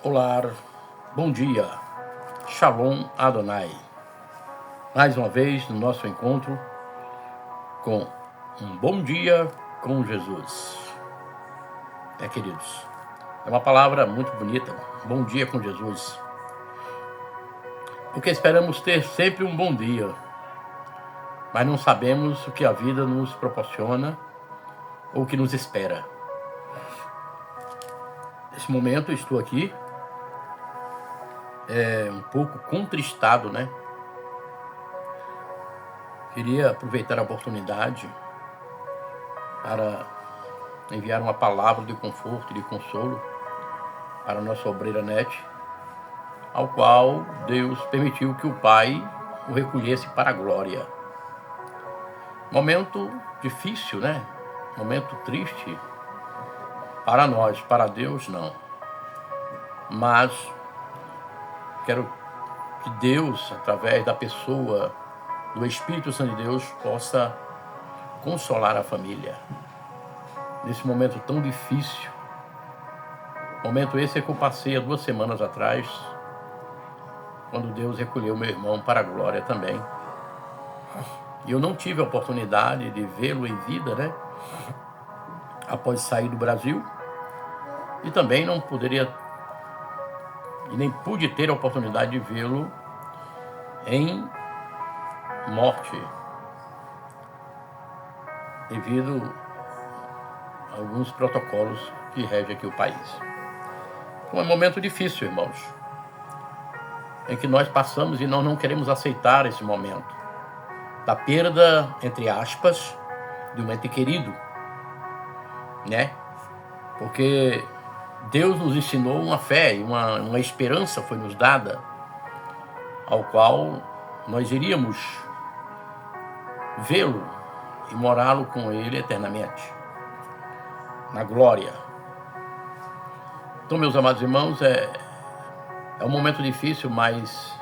Olá, bom dia, Shalom Adonai. Mais uma vez no nosso encontro com um bom dia com Jesus. Queridos, é uma palavra muito bonita, bom dia com Jesus. Porque esperamos ter sempre um bom dia, mas não sabemos o que a vida nos proporciona ou o que nos espera. Nesse momento eu estou aqui um pouco contristado, né? Queria aproveitar a oportunidade para enviar uma palavra de conforto e de consolo para a nossa obreira Nete, ao qual Deus permitiu que o Pai o recolhesse para a glória. Momento difícil, né? Momento triste para nós, para Deus não. Mas quero que Deus, através da pessoa do Espírito Santo de Deus, possa consolar a família nesse momento tão difícil. Momento esse que eu passei há 2 semanas atrás, quando Deus recolheu meu irmão para a glória também. E eu não tive a oportunidade de vê-lo em vida, né? Após sair do Brasil. E também não poderia e nem pude ter a oportunidade de vê-lo em morte, devido a alguns protocolos que regem aqui o país. Então é um momento difícil, irmãos, em que nós passamos e nós não queremos aceitar esse momento da perda, entre aspas, de um ente querido, né? Porque Deus nos ensinou uma fé e uma esperança foi nos dada, ao qual nós iríamos vê-lo e morá-lo com Ele eternamente, na glória. Então, meus amados irmãos, é um momento difícil, mas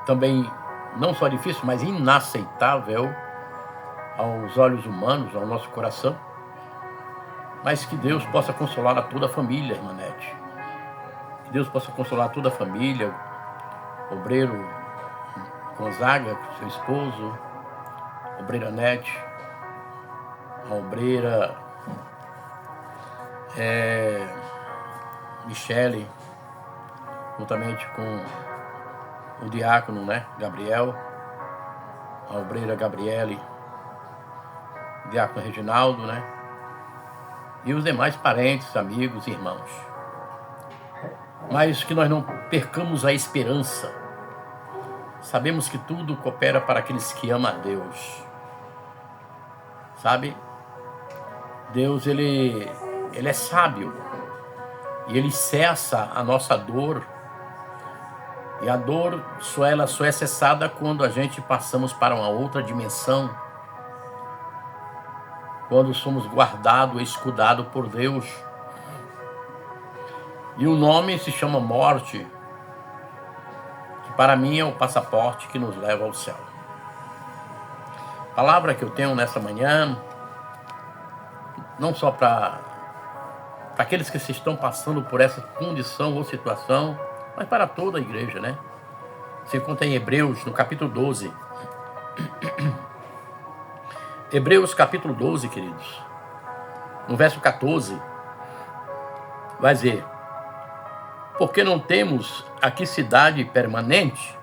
também não só difícil, mas inaceitável aos olhos humanos, ao nosso coração. Mas que Deus possa consolar a toda a família, irmã Nete. Que Deus possa consolar toda a família, obreiro Gonzaga, seu esposo, obreira Nete, a obreira Michele, juntamente com o diácono, né, Gabriel, a obreira Gabriele, o diácono Reginaldo, né, e os demais parentes, amigos e irmãos. Mas que nós não percamos a esperança. Sabemos que tudo coopera para aqueles que amam a Deus. Sabe? Deus, ele é sábio. E Ele cessa a nossa dor. E a dor só é cessada quando a gente passamos para uma outra dimensão. Quando somos guardados, escudados por Deus. E o nome se chama morte, que para mim é o passaporte que nos leva ao céu. A palavra que eu tenho nessa manhã, não só para aqueles que se estão passando por essa condição ou situação, mas para toda a igreja, né? Se encontra em Hebreus, no capítulo 12. Hebreus capítulo 12, queridos, no verso 14, vai dizer: porque não temos aqui cidade permanente,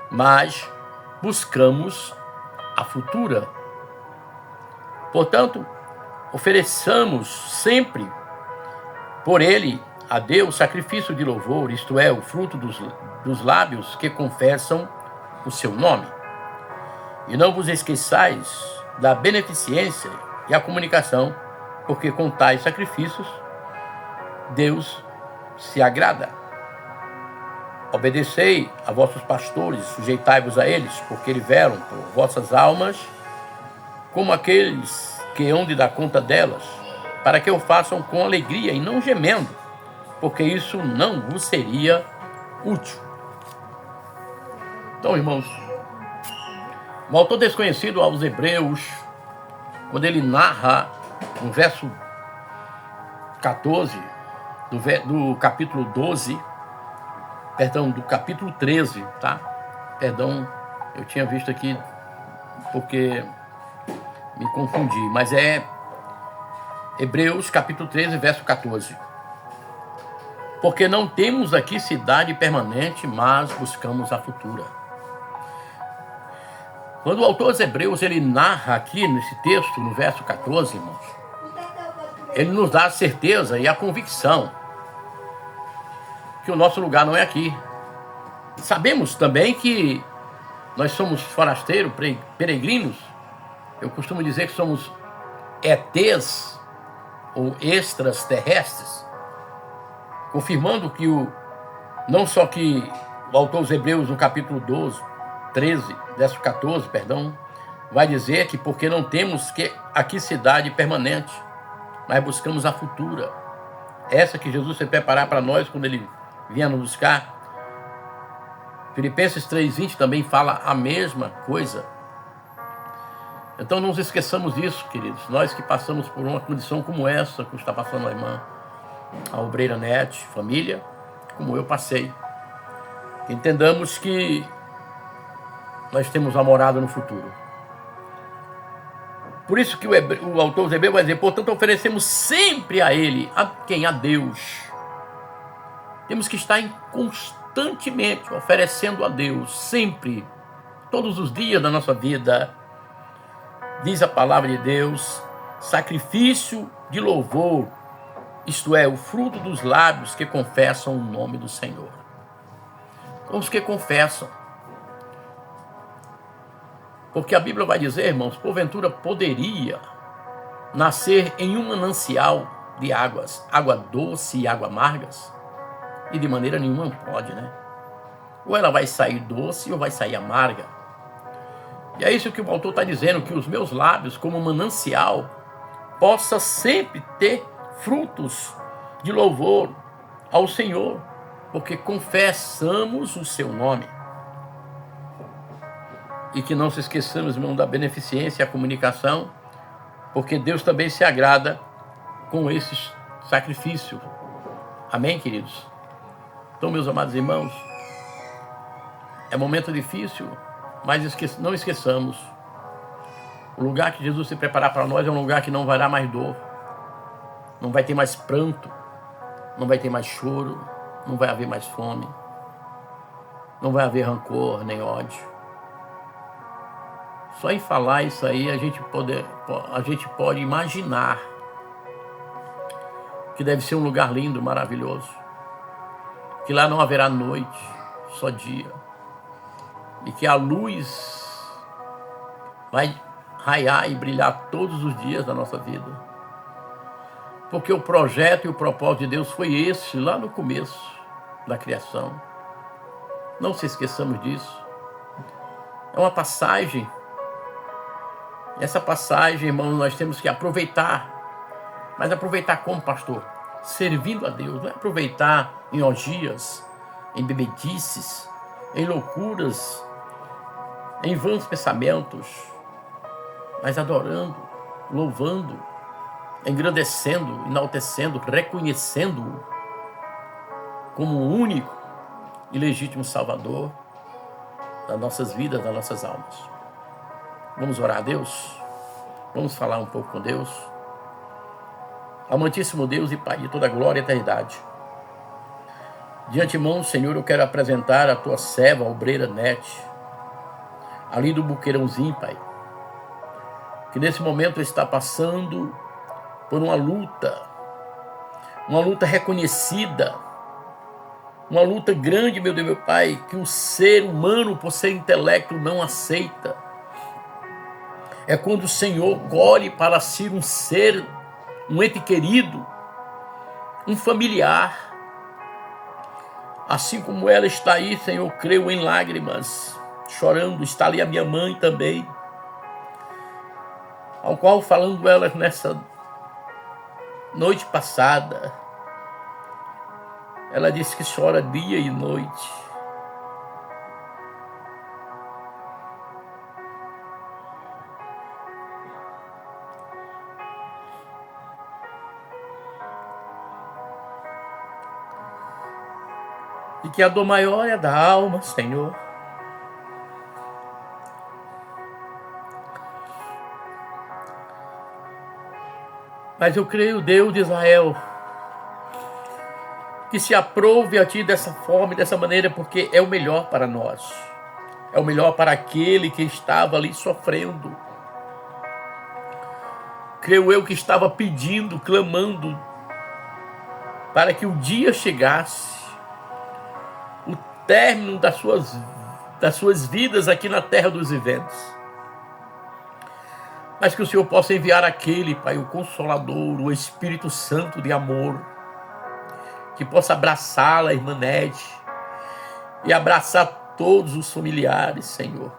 mas buscamos a futura. Portanto, ofereçamos sempre por ele a Deus sacrifício de louvor, isto é, o fruto dos lábios que confessam o seu nome. E não vos esqueçais da beneficência e a comunicação, porque com tais sacrifícios Deus se agrada. Obedecei a vossos pastores, sujeitai-vos a eles, porque eles velam por vossas almas, como aqueles que hão de dar conta delas, para que o façam com alegria e não gemendo, porque isso não vos seria útil. Então, irmãos, o autor desconhecido aos Hebreus, quando ele narra no verso 14, do capítulo 12, perdão, do capítulo 13, tá? Perdão, eu tinha visto aqui porque me confundi, mas é Hebreus capítulo 13, verso 14. Porque não temos aqui cidade permanente, mas buscamos a futura. Quando o autor dos Hebreus, ele narra aqui nesse texto, no verso 14, irmãos, ele nos dá a certeza e a convicção que o nosso lugar não é aqui. Sabemos também que nós somos forasteiros, peregrinos. Eu costumo dizer que somos ETs ou extraterrestres, confirmando que não só que o autor dos Hebreus, no capítulo 13, verso 14, perdão, vai dizer que porque não temos aqui cidade permanente, mas buscamos a futura. Essa que Jesus vai preparar para nós quando ele vier nos buscar. Filipenses 3:20 também fala a mesma coisa. Então não nos esqueçamos disso, queridos. Nós que passamos por uma condição como essa que está passando a irmã, a obreira Net, família, como eu passei. Entendamos que nós temos a morada no futuro. Por isso que o autor dos Hebreus vai dizer, portanto, oferecemos sempre a Ele, a quem? A Deus. Temos que estar constantemente oferecendo a Deus, sempre, todos os dias da nossa vida. Diz a palavra de Deus, sacrifício de louvor, isto é, o fruto dos lábios que confessam o nome do Senhor. Os que confessam. Porque a Bíblia vai dizer, irmãos, porventura poderia nascer em um manancial de águas, água doce e água amargas? E de maneira nenhuma pode, né? Ou ela vai sair doce ou vai sair amarga. E é isso que o autor está dizendo, que os meus lábios, como manancial, possa sempre ter frutos de louvor ao Senhor, porque confessamos o seu nome. E que não se esqueçamos, irmão, da beneficência e a comunicação, porque Deus também se agrada com esses sacrifícios. Amém, queridos? Então, meus amados irmãos, é momento difícil, mas não esqueçamos, o lugar que Jesus se preparar para nós é um lugar que não vai dar mais dor, não vai ter mais pranto, não vai ter mais choro, não vai haver mais fome, não vai haver rancor nem ódio. Só em falar isso aí a gente pode imaginar que deve ser um lugar lindo, maravilhoso, que lá não haverá noite, só dia, e que a luz vai raiar e brilhar todos os dias da nossa vida, porque o projeto e o propósito de Deus foi esse lá no começo da criação. Não se esqueçamos disso. É uma passagem. Essa passagem, irmãos, nós temos que aproveitar. Mas aproveitar como, pastor? Servindo a Deus. Não é aproveitar em orgias, em bebedices, em loucuras, em vãos pensamentos, mas adorando, louvando, engrandecendo, enaltecendo, reconhecendo-o como o único e legítimo Salvador das nossas vidas, das nossas almas. Vamos orar a Deus? Vamos falar um pouco com Deus? Amantíssimo Deus e Pai de toda glória e eternidade, de antemão, Senhor, eu quero apresentar a tua serva, a obreira Net, ali do Buqueirãozinho, Pai, que nesse momento está passando por uma luta reconhecida, uma luta grande, meu Deus, meu Pai, que o ser humano, por ser intelecto, não aceita. É quando o Senhor colhe para si um ser, um ente querido, um familiar. Assim como ela está aí, Senhor, creio em lágrimas, chorando. Está ali a minha mãe também, ao qual falando ela nessa noite passada, ela disse que chora dia e noite. e que a dor maior é a da alma, Senhor. Mas eu creio, Deus de Israel, que se aprove a Ti dessa forma e dessa maneira, porque é o melhor para nós. É o melhor para aquele que estava ali sofrendo. Creio eu que estava pedindo, clamando, para que o dia chegasse, o término das suas vidas aqui na terra dos viventes. Mas que o Senhor possa enviar aquele, Pai, o Consolador, o Espírito Santo de amor, que possa abraçá-la, irmã Nete, e abraçar todos os familiares, Senhor.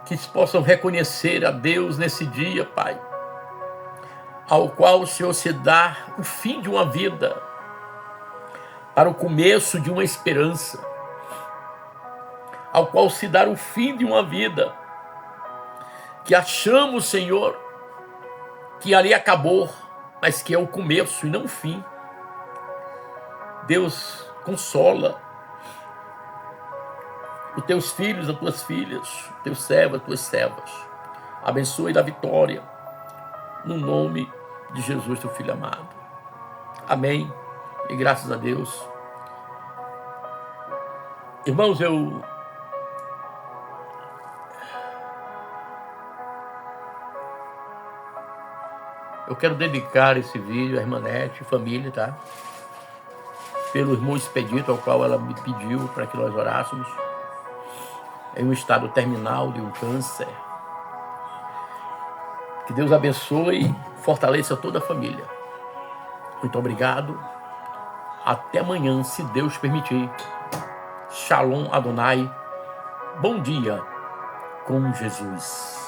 Que eles possam reconhecer a Deus nesse dia, Pai, ao qual o Senhor se dá o fim de uma vida, para o começo de uma esperança, ao qual se dá o fim de uma vida, que achamos, Senhor, que ali acabou, mas que é o começo e não o fim. Deus, consola os teus filhos, as tuas filhas, os teus servos, as tuas servas. Abençoe da vitória, no nome de Jesus, teu Filho amado. Amém. E graças a Deus. Irmãos, eu quero dedicar esse vídeo à irmã Nete, família, tá? Pelo irmão Expedito, ao qual ela me pediu para que nós orássemos, em um estado terminal de um câncer. Que Deus abençoe e fortaleça toda a família. Muito obrigado. Até amanhã, se Deus permitir. Shalom Adonai. Bom dia com Jesus.